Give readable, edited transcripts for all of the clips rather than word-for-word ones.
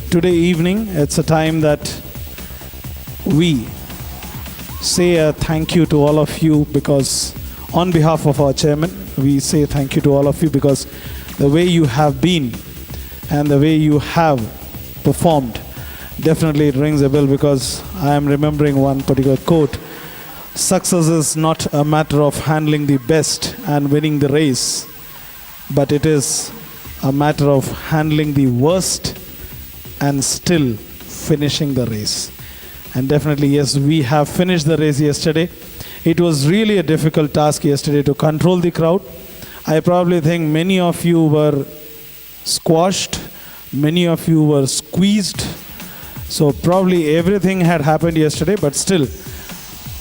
today evening, it's a time that we say a thank you to all of you, because on behalf of our chairman, we say thank you to all of you because the way you have been and the way you have performed, definitely it rings a bell, because I am remembering one particular quote: success is not a matter of handling the best and winning the race, but it is a matter of handling the worst and still finishing the race. And definitely, yes, we have finished the race yesterday. It was really a difficult task yesterday to control the crowd. I probably think many of you were squashed, many of you were squeezed. So probably everything had happened yesterday, but still,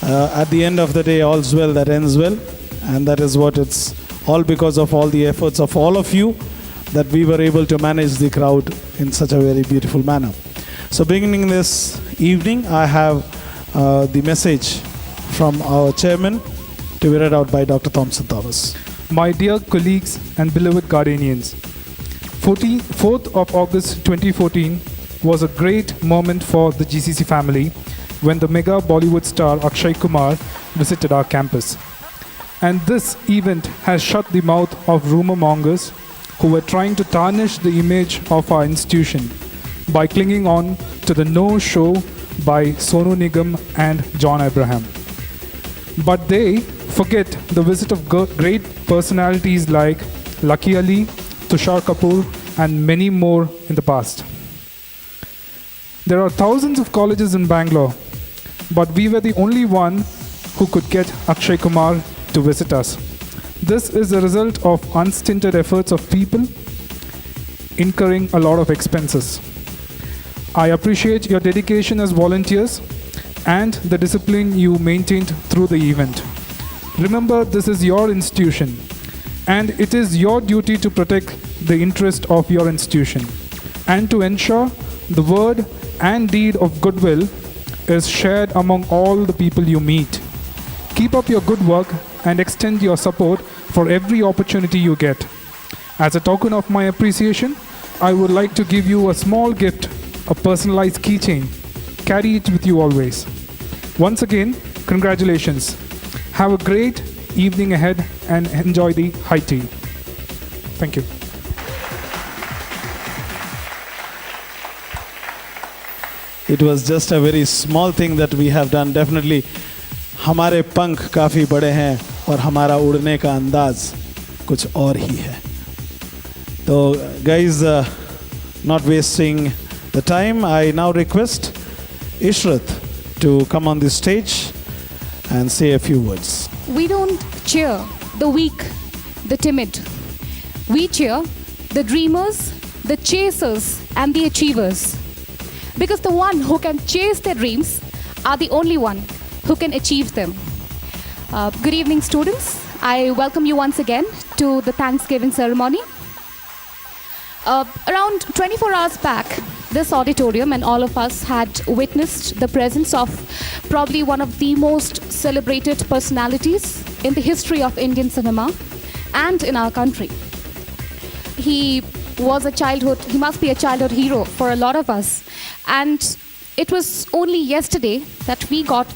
at the end of the day, all's well that ends well. And that is what it's all because of all the efforts of all of you that we were able to manage the crowd in such a very beautiful manner. So beginning this evening, I have the message from our chairman to be read out by Dr. Thompson Thomas. My dear colleagues and beloved Gardenians, 4th of August 2014 was a great moment for the GCC family when the mega Bollywood star Akshay Kumar visited our campus. And this event has shut the mouth of rumor mongers who were trying to tarnish the image of our institution by clinging on to the no show by Sonu Nigam and John Abraham. But they forget the visit of great personalities like Lucky Ali, Tushar Kapoor, and many more in the past. There are thousands of colleges in Bangalore, but we were the only one who could get Akshay Kumar to visit us. This is the result of unstinted efforts of people incurring a lot of expenses. I appreciate your dedication as volunteers and the discipline you maintained through the event. Remember, this is your institution, and it is your duty to protect the interest of your institution and to ensure the word and deed of goodwill is shared among all the people you meet. Keep up your good work and extend your support for every opportunity you get. As a token of my appreciation, I would like to give you a small gift, a personalized keychain. Carry it with you always. Once again, congratulations. Have a great evening ahead and enjoy the high tea. Thank you. It was just a very small thing that we have done. Definitely, हमारे पंख काफ़ी बड़े हैं और हमारा उड़ने का अंदाज कुछ और ही है. So guys, not wasting the time, I now request Ishrat to come on the stage and say a few words. We don't cheer the weak, the timid. We cheer the dreamers, the chasers, and the achievers. Because the one who can chase their dreams are the only one who can achieve them. Good evening, students. I welcome you once again to the Thanksgiving ceremony. Around 24 hours back, this auditorium and all of us had witnessed the presence of probably one of the most celebrated personalities in the history of Indian cinema and in our country. He must be a childhood hero for a lot of us. And it was only yesterday that we got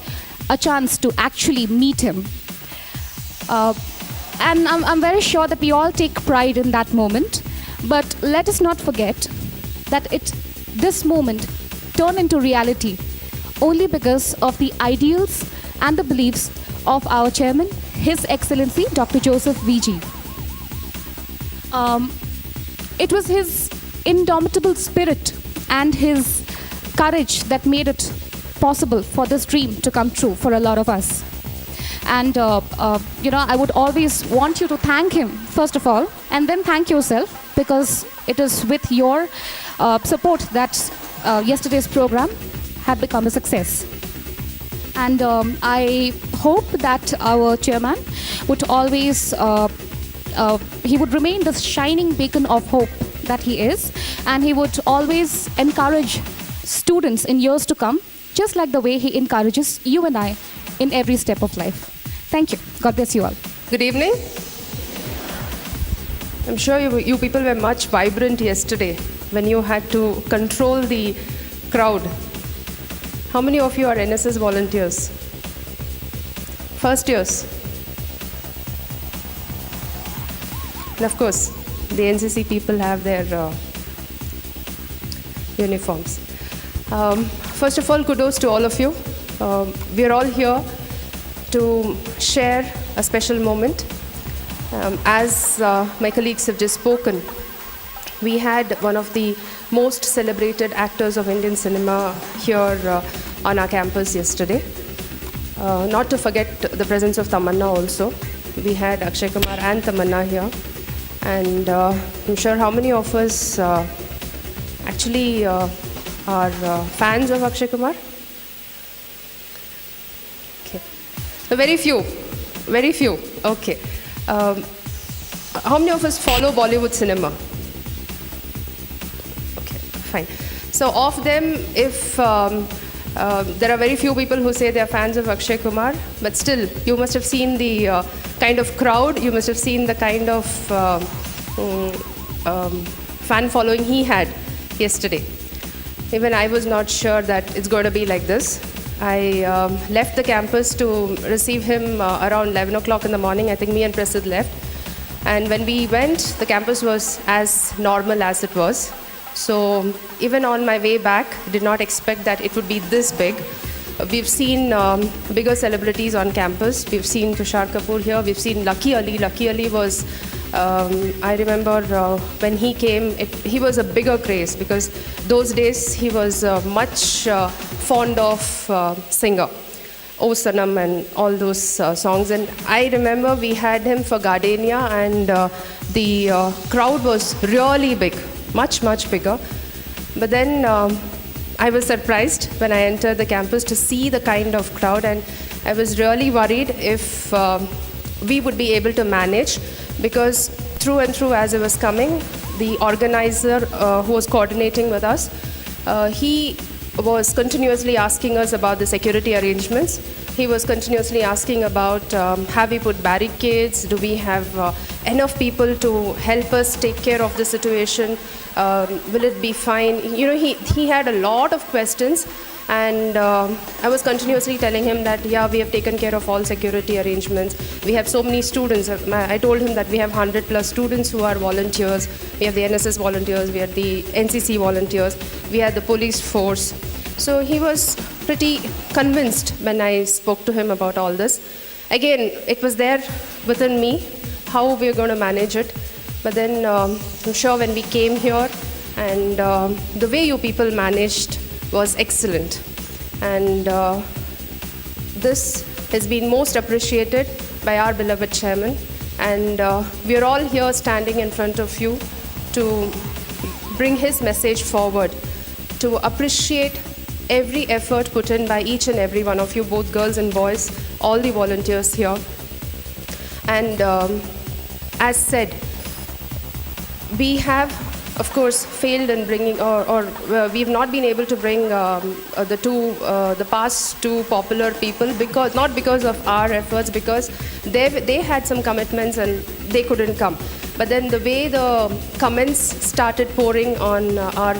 a chance to actually meet him. And I'm very sure that we all take pride in that moment. But let us not forget that this moment turned into reality only because of the ideals and the beliefs of our chairman, His Excellency Dr. Joseph VG. It was his indomitable spirit and his courage that made it possible for this dream to come true for a lot of us. And I would always want you to thank him first of all, and then thank yourself, because it is with your support that yesterday's program had become a success. And I hope that our chairman would always he would remain the shining beacon of hope that he is, and he would always encourage students in years to come, just like the way he encourages you and I in every step of life. Thank you. God bless you all. Good evening. I'm sure you people were much vibrant yesterday when you had to control the crowd. How many of you are NSS volunteers? First years? And of course, the NCC people have their uniforms. First of all, kudos to all of you. We are all here to share a special moment. As my colleagues have just spoken, we had one of the most celebrated actors of Indian cinema here on our campus yesterday. Not to forget the presence of Tamanna also. We had Akshay Kumar and Tamanna here. And I'm sure how many of us actually are fans of Akshay Kumar? Okay. So very few. Okay. How many of us follow Bollywood cinema? Okay, fine. So of them, if there are very few people who say they are fans of Akshay Kumar, but still, you must have seen the kind of crowd, you must have seen the kind of fan following he had yesterday. Even I was not sure that it's going to be like this. I left the campus to receive him around 11 o'clock in the morning. I think me and Prasid left. And when we went, the campus was as normal as it was. So even on my way back, I did not expect that it would be this big. We've seen bigger celebrities on campus. We've seen Tushar Kapoor here. We've seen Lucky Ali. Lucky Ali was, I remember when he came, he was a bigger craze because those days he was much fond of singer. O Sanam and all those songs. And I remember we had him for Gardenia and the crowd was really big, much bigger. But then I was surprised when I entered the campus to see the kind of crowd, and I was really worried if we would be able to manage, because through and through as I was coming, the organizer who was coordinating with us, he was continuously asking us about the security arrangements. He was continuously asking about have we put barricades, do we have enough people to help us take care of the situation, will it be fine? You know, he had a lot of questions, and I was continuously telling him that, yeah, we have taken care of all security arrangements. We have so many students. I told him that we have 100 plus students who are volunteers. We have the NSS volunteers, we have the NCC volunteers, we have the police force. So he was pretty convinced when I spoke to him about all this. Again, it was there within me how we are going to manage it. But then I'm sure when we came here, and the way you people managed was excellent. And this has been most appreciated by our beloved chairman. And we are all here standing in front of you to bring his message forward, to appreciate every effort put in by each and every one of you, both girls and boys, all the volunteers here. And as said, we have, of course, failed in bringing, or we've not been able to bring the past two popular people, because not because of our efforts, because they had some commitments and they couldn't come. But then the way the comments started pouring on our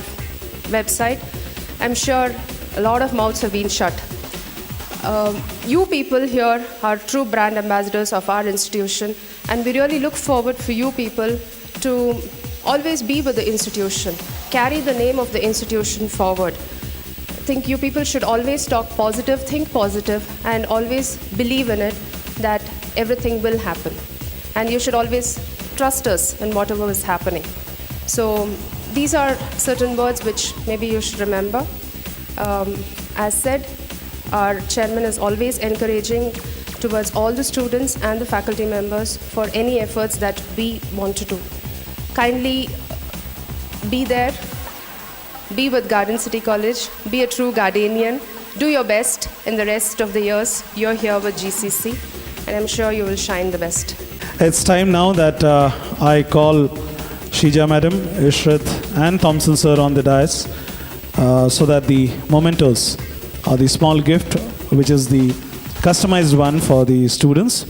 website, I'm sure a lot of mouths have been shut. You people here are true brand ambassadors of our institution, and we really look forward for you people to always be with the institution, carry the name of the institution forward. I think you people should always talk positive, think positive, and always believe in it that everything will happen. And you should always trust us in whatever is happening. So these are certain words which maybe you should remember. As said, our chairman is always encouraging towards all the students and the faculty members for any efforts that we want to do. Kindly be there, be with Garden City College, be a true Gardenian, do your best in the rest of the years you're here with GCC, and I'm sure you will shine the best. It's time now that I call Shija Madam, Ishrat and Thompson Sir on the dais, so that the mementos or the small gift, which is the customized one for the students,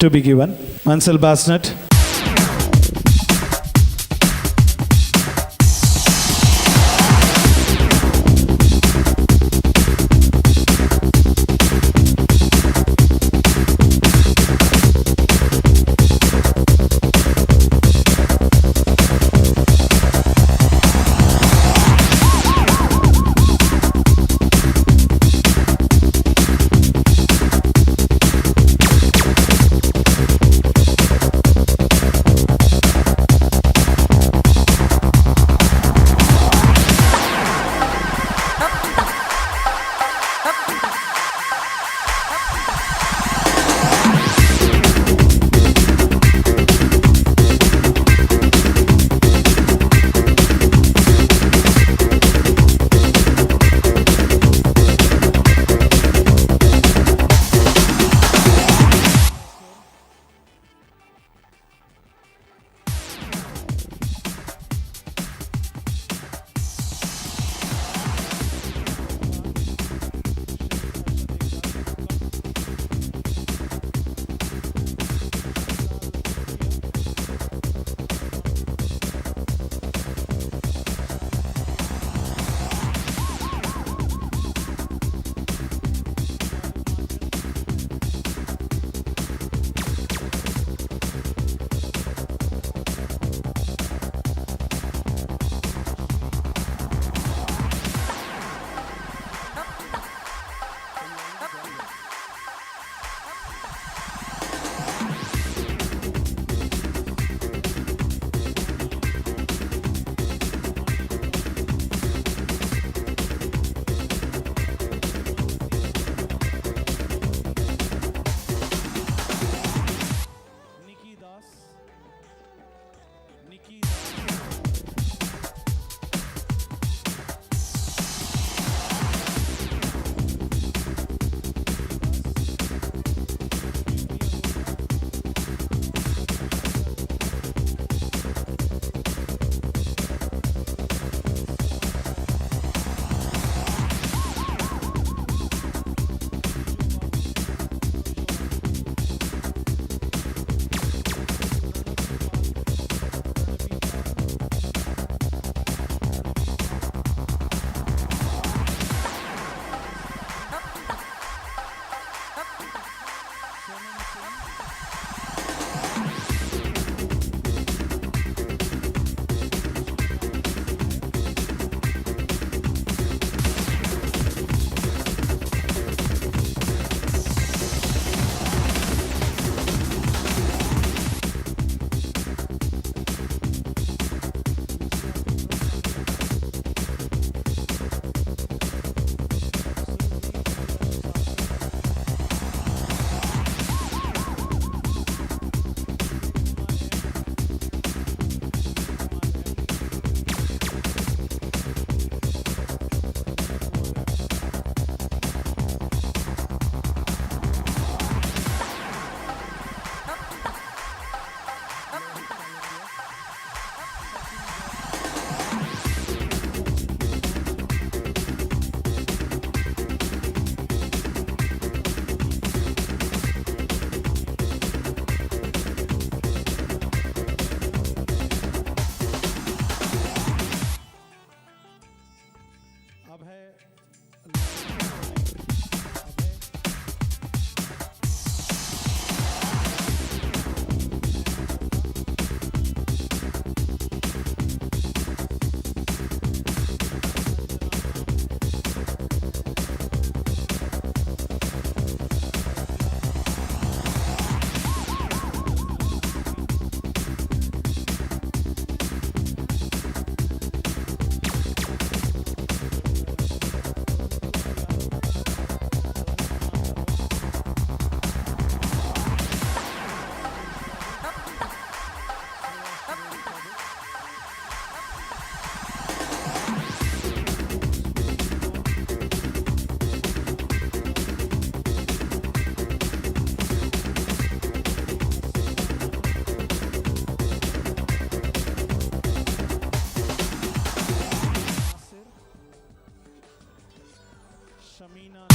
to be given. Mansell Basnet. अब है शमीना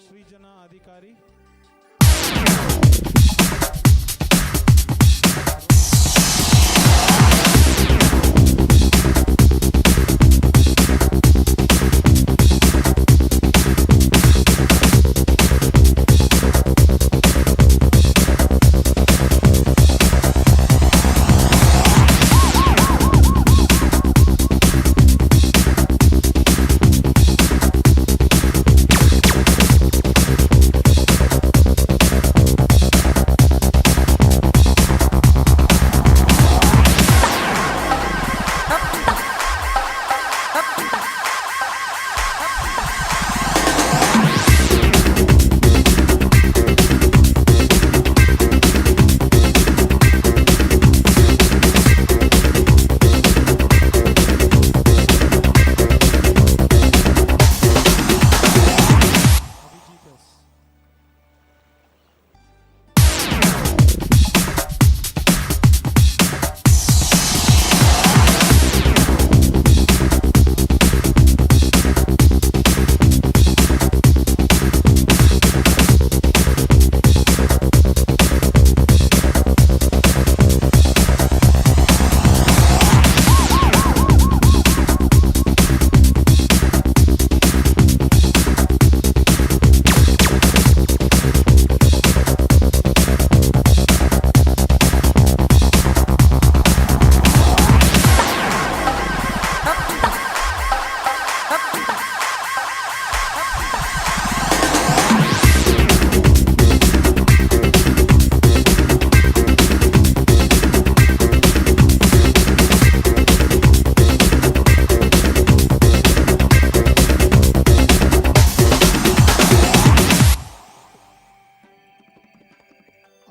सृजना अधिकारी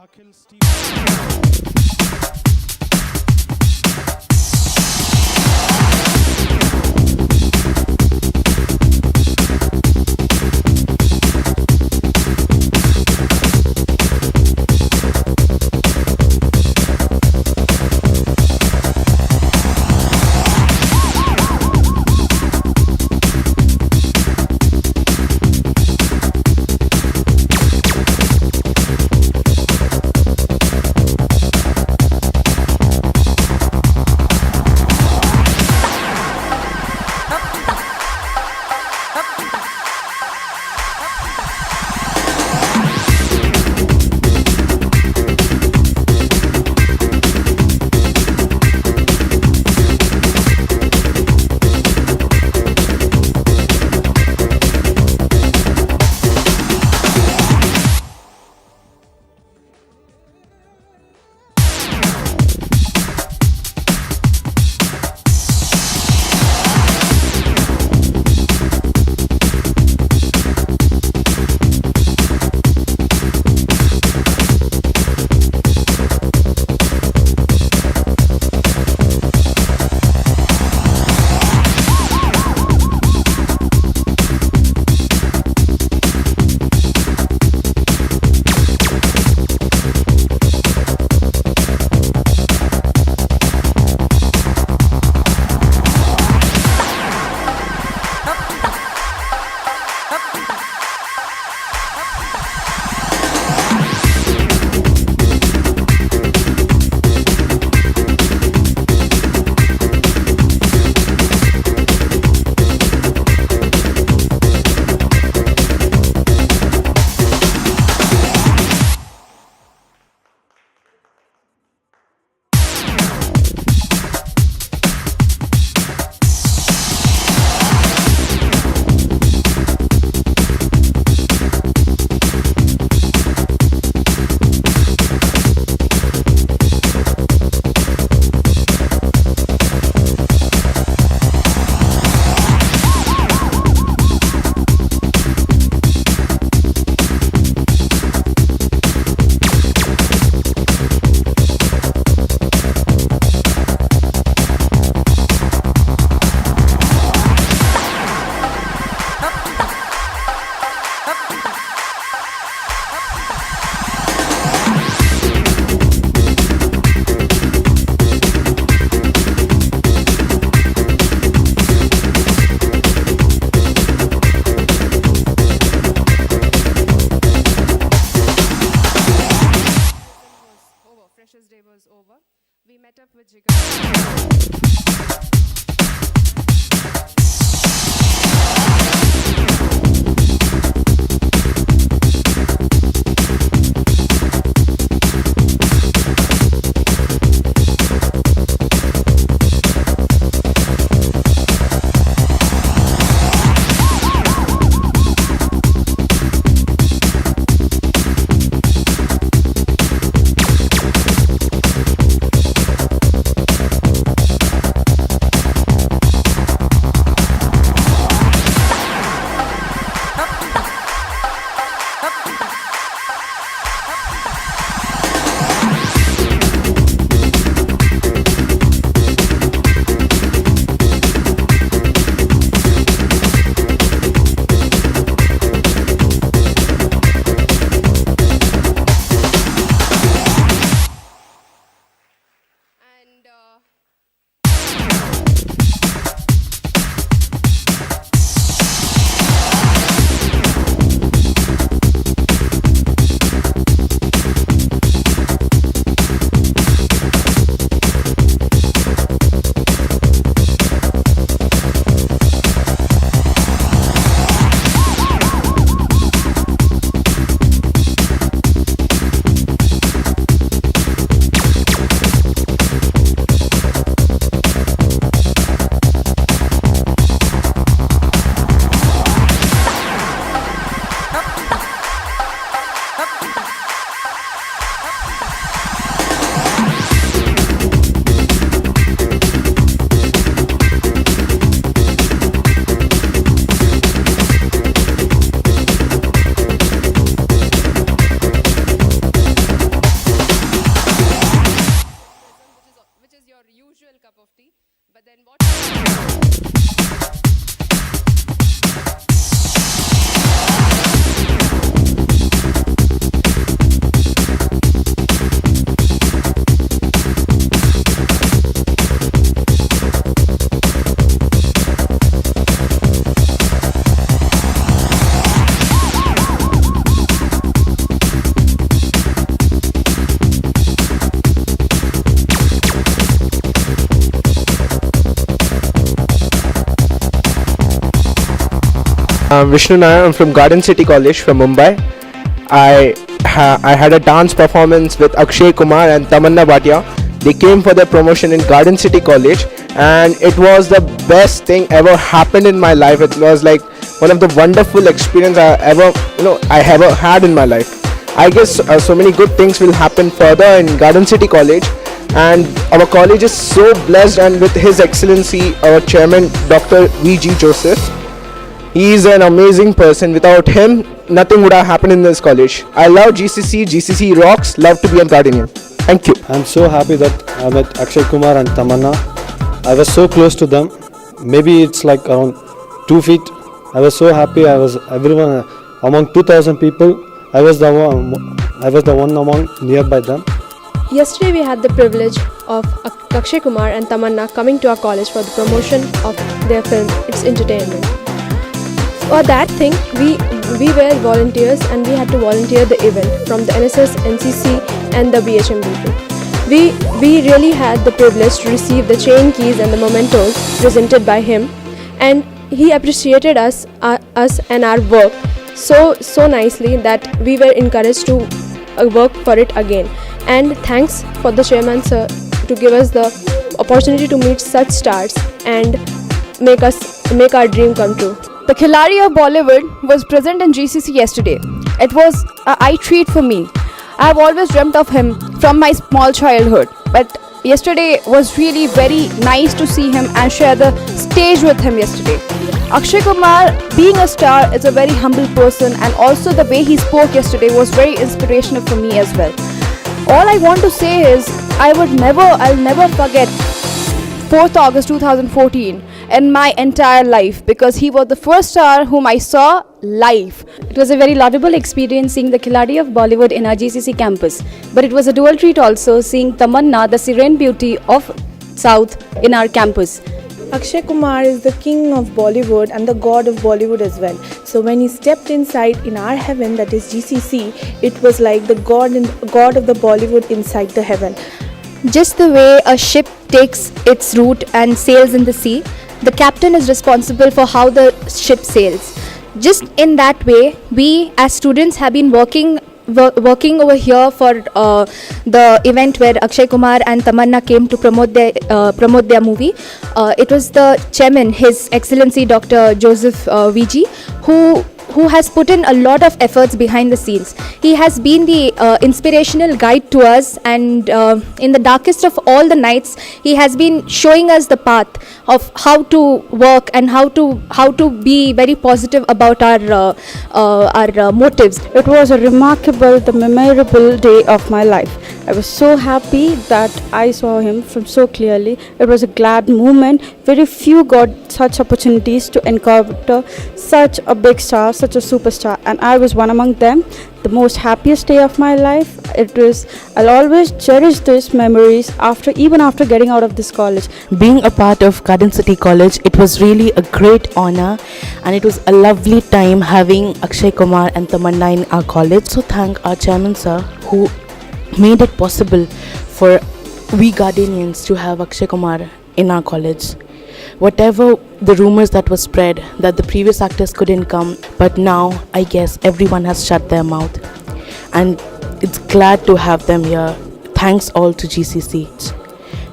अखिल Steve met up with Jigar. But then what? I'm Vishnu Nair. I'm from Garden City College from Mumbai. I had a dance performance with Akshay Kumar and Tamanna Bhatia. They came for their promotion in Garden City College, and it was the best thing ever happened in my life. It was like one of the wonderful experience I ever had in my life. I guess so many good things will happen further in Garden City College, and our college is so blessed, and with His Excellency, our chairman, Dr. V.G. Joseph. He is an amazing person. Without him, nothing would have happened in this college. I love GCC. GCC rocks. Love to be a Gardenian. Thank you. I'm so happy that I met Akshay Kumar and Tamanna. I was so close to them. Maybe it's like around 2 feet. I was so happy. I was everyone among 2,000 people. I was the one among nearby them. Yesterday we had the privilege of Akshay Kumar and Tamanna coming to our college for the promotion of their film It's Entertainment. For that thing, we were volunteers and we had to volunteer the event from the NSS, NCC and the BHMB. We really had the privilege to receive the chain keys and the mementos presented by him, and he appreciated us and our work so nicely that we were encouraged to work for it again. And thanks for the chairman sir to give us the opportunity to meet such stars and make our dream come true. The Khiladi of Bollywood was present in GCC yesterday. It was an eye treat for me. I have always dreamt of him from my small childhood, but yesterday was really very nice to see him and share the stage with him yesterday. Akshay Kumar, being a star, is a very humble person, and also the way he spoke yesterday was very inspirational for me as well. All I want to say is I'll never forget 4th August 2014 in my entire life, because he was the first star whom I saw live. It was a very laudable experience seeing the Khiladi of Bollywood in our GCC campus. But it was a dual treat also seeing Tamanna, the serene beauty of South, in our campus. Akshay Kumar is the king of Bollywood and the god of Bollywood as well. So when he stepped inside in our heaven, that is GCC, it was like the god of the Bollywood inside the heaven. Just the way a ship takes its route and sails in the sea, the captain is responsible for how the ship sails. Just in that way, we as students have been working over here for the event where Akshay Kumar and Tamanna came to promote their movie. It was the chairman, His Excellency Dr. Joseph VG, who has put in a lot of efforts behind the scenes. He has been the inspirational guide to us, and in the darkest of all the nights, he has been showing us the path of how to work and how to be very positive about our motives. It was a remarkable, the memorable day of my life. I was so happy that I saw him from so clearly. It was a glad moment. Very few got such opportunities to encounter such a big star, such a superstar, and I was one among them. The most happiest day of my life. I'll always cherish these memories even after getting out of this college. Being a part of Garden City College, it was really a great honor, and it was a lovely time having Akshay Kumar and Tamanna in our college. So thank our chairman sir who made it possible for we Gardenians to have Akshay Kumar in our college. Whatever the rumors that were spread that the previous actors couldn't come, but now I guess everyone has shut their mouth, and it's glad to have them here. Thanks all to GCC.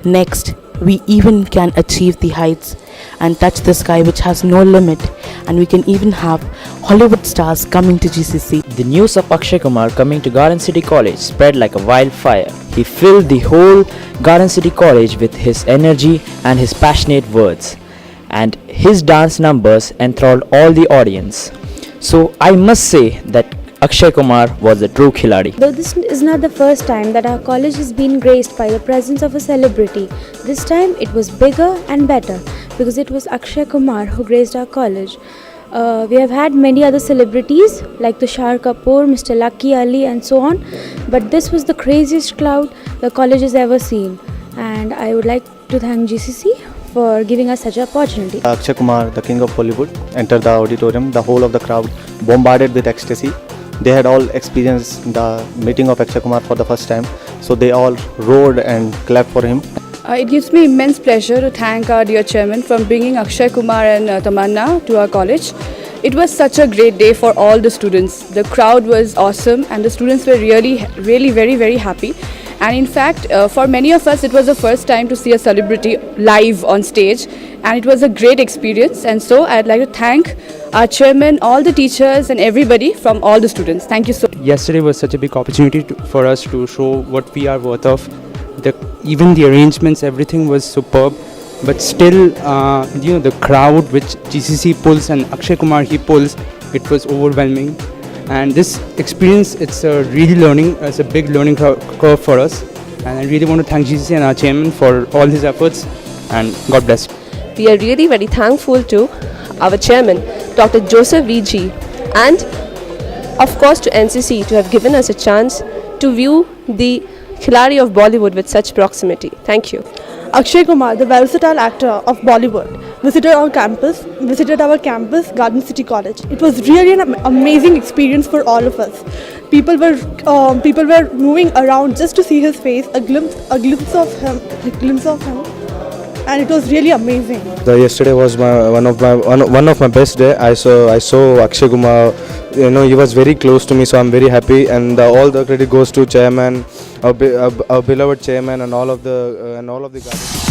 Next, we even can achieve the heights and touch the sky which has no limit, and we can even have Hollywood stars coming to GCC. The news of Akshay Kumar coming to Garden City College spread like a wildfire. He filled the whole Garden City College with his energy and his passionate words, and his dance numbers enthralled all the audience. So I must say that Akshay Kumar was a true khiladi. Though this is not the first time that our college has been graced by the presence of a celebrity, this time it was bigger and better because it was Akshay Kumar who graced our college. We have had many other celebrities like Tushar Kapoor, Mr. Lucky Ali and so on, but this was the craziest crowd the college has ever seen, and I would like to thank GCC for giving us such an opportunity. Akshay Kumar, the king of Bollywood, entered the auditorium. The whole of the crowd bombarded with ecstasy. They had all experienced the meeting of Akshay Kumar for the first time, so they all roared and clapped for him. It gives me immense pleasure to thank our dear chairman for bringing Akshay Kumar and Tamanna to our college. It was such a great day for all the students. The crowd was awesome and the students were really very, very happy. And in fact, for many of us, it was the first time to see a celebrity live on stage, and it was a great experience. And so I'd like to thank our chairman, all the teachers and everybody from all the students. Thank you so much. Yesterday was such a big opportunity for us to show what we are worth of. Even the arrangements, everything was superb. But still, the crowd which GCC pulls and Akshay Kumar he pulls, it was overwhelming. And this experience, it's a big learning curve for us. And I really want to thank GCC and our chairman for all his efforts, and God bless. We are really very thankful to our chairman, Dr. Joseph VG, and of course to NCC to have given us a chance to view the khiladi of Bollywood with such proximity. Thank you. Akshay Kumar, the versatile actor of Bollywood, visited our campus, Garden City College. It was really an amazing experience for all of us. People were moving around just to see his face, a glimpse of him, and it was really amazing. Yesterday was one of my best day. I saw Akshay Kumar. He was very close to me, so I'm very happy. And all the credit goes to chairman, our beloved chairman, and all of the guys.